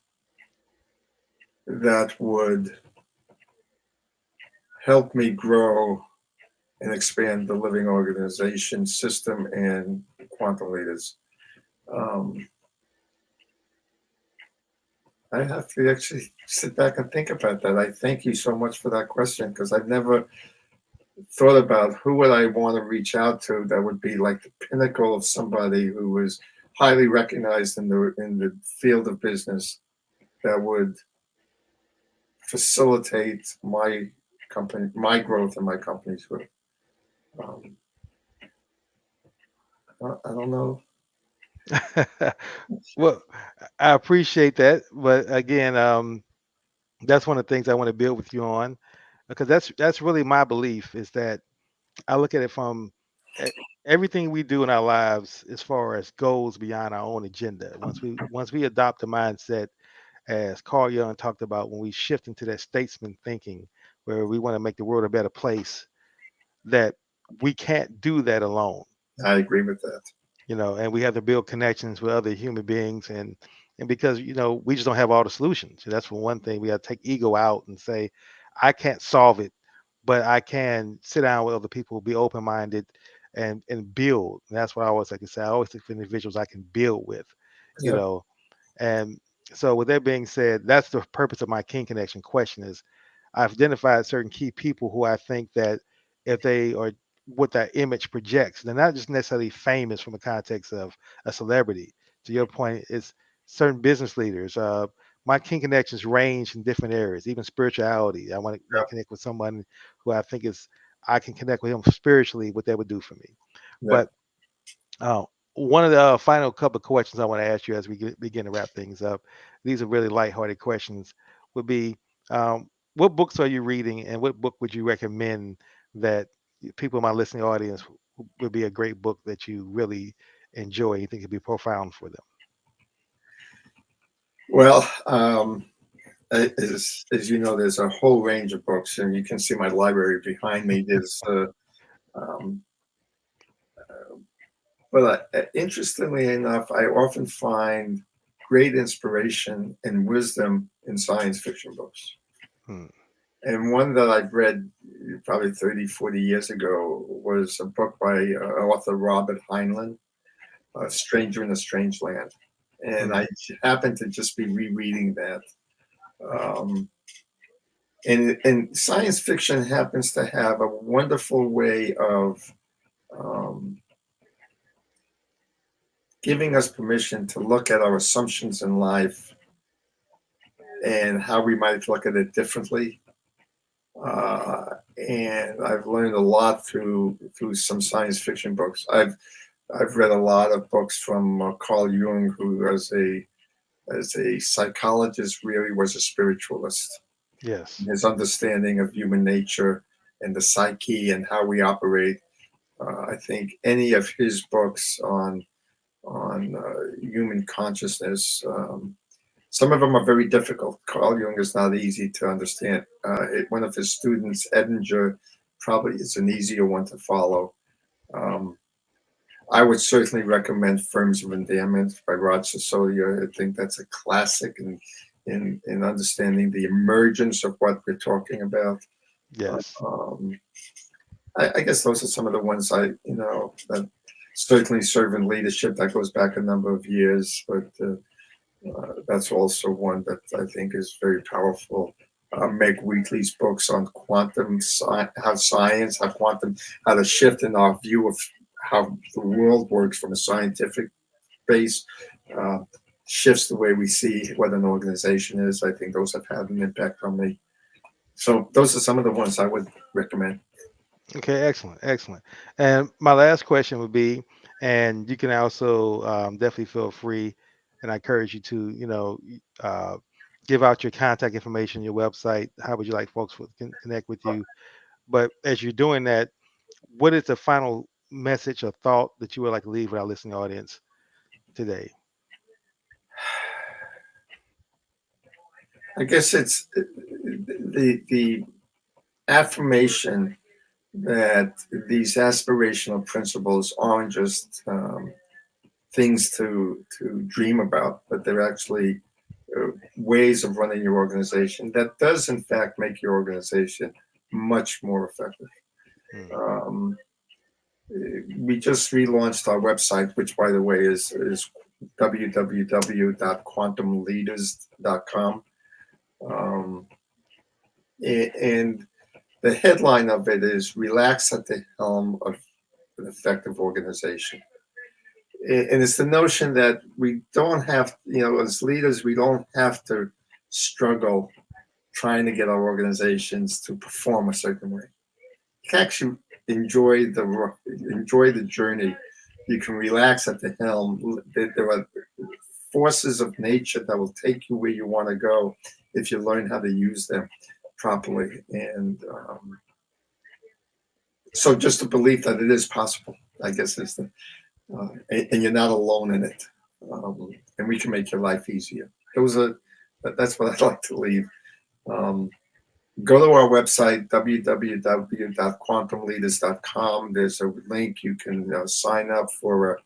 that would help me grow and expand the living organization system and quantum leaders. Um, I have to actually sit back and think about that. I thank you so much for that question because I've never thought about who would I want to reach out to that would be like the pinnacle of somebody who was highly recognized in the field of business that would facilitate my growth and my company's growth. Um, I don't know. Well, I appreciate that, but again, that's one of the things I want to build with you on, because that's really my belief is that I look at it from e- everything we do in our lives as far as goes beyond our own agenda. Once we adopt the mindset, as Carl Jung talked about, when we shift into that statesman thinking, where we want to make the world a better place, that we can't do that alone. I agree with that. And we have to build connections with other human beings, and because we just don't have all the solutions. So that's for one thing. We got to take ego out and say, I can't solve it, but I can sit down with other people, be open minded, and build. And that's what I always like to say. I always look for individuals I can build with, you Yeah, know. And so with that being said, that's the purpose of my King Connection question is I've identified certain key people who I think that if they are what that image projects, they're not just necessarily famous from the context of a celebrity. To your point, it's certain business leaders. My King Connections range in different areas, even spirituality. I want to connect with someone who I think is I can connect with him spiritually, what that would do for me. Yeah. But uh, one of the final couple of questions I want to ask you as we begin to wrap things up, these are really lighthearted questions, would be what books are you reading and what book would you recommend that people in my listening audience would be a great book that you really enjoy, you think it'd be profound for them? Well, as you know, there's a whole range of books, and you can see my library behind me. There's, um, but interestingly enough, I often find great inspiration and wisdom in science fiction books. Hmm. And one that I've read probably 30, 40 years ago was a book by author Robert Heinlein, Stranger in a Strange Land. And Hmm. I happened to just be rereading that. Um, and science fiction happens to have a wonderful way of um, giving us permission to look at our assumptions in life and how we might look at it differently. And I've learned a lot through some science fiction books. I've read a lot of books from Carl Jung, who as a psychologist really was a spiritualist. Yes. His understanding of human nature and the psyche and how we operate. I think any of his books on human consciousness. Some of them are very difficult. Carl Jung is not easy to understand. One of his students, Edinger, probably is an easier one to follow. Um, I would certainly recommend Firms of Endearment by Rod Sasolia. I think that's a classic in understanding the emergence of what we're talking about. Yes. Um, I guess those are some of the ones that certainly serve in leadership. That goes back a number of years, but that's also one that I think is very powerful. Meg Wheatley's books on how to shift in our view of how the world works from a scientific base, uh, shifts the way we see what an organization is. I think those have had an impact on me. So those are some of the ones I would recommend. Okay, excellent, excellent. And my last question would be, and you can also definitely feel free, and I encourage you to, give out your contact information, your website. How would you like folks to connect with you? But as you're doing that, what is the final message or thought that you would like to leave with our listening audience today? I guess it's the affirmation that these aspirational principles aren't just things to dream about, but they're actually ways of running your organization that does in fact make your organization much more effective. Hmm. Um, we just relaunched our website, which by the way is www.quantumleaders.com. Um, and the headline of it is "Relax at the Helm of an Effective Organization." And it's the notion that we don't have, as leaders, we don't have to struggle trying to get our organizations to perform a certain way. You can actually enjoy the journey. You can relax at the helm. There are forces of nature that will take you where you want to go if you learn how to use them properly. And so, just the belief that it is possible, I guess, is and you're not alone in it. And we can make your life easier. That's what I'd like to leave. Um, Go to our website, www.quantumleaders.com. There's a link. You can sign up for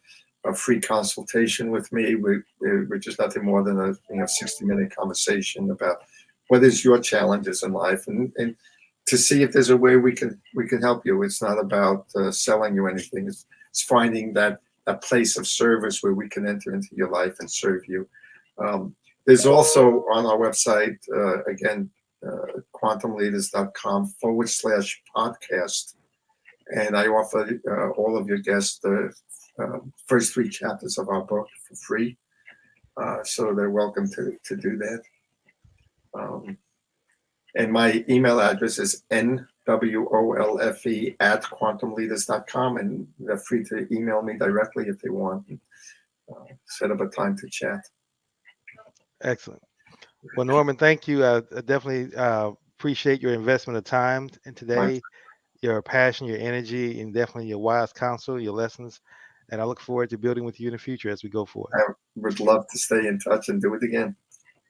a free consultation with me, which is nothing more than a 60-minute conversation about what is your challenges in life, and to see if there's a way we can help you. It's not about selling you anything. It's finding that place of service where we can enter into your life and serve you. Um, there's also on our website, again, quantumleaders.com/podcast. And I offer all of your guests the first three chapters of our book for free. So they're welcome to do that. Um, and my email address is WOLFE at quantumleaders.com, and they're free to email me directly if they want. Set up a time to chat. Excellent. Well, Norman, thank you. I definitely appreciate your investment of time in My, today, your passion, your energy, and definitely your wise counsel, your lessons. And I look forward to building with you in the future as we go forward. I would love to stay in touch and do it again.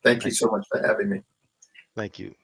Thank you Thank so you. much for having me. Thank you.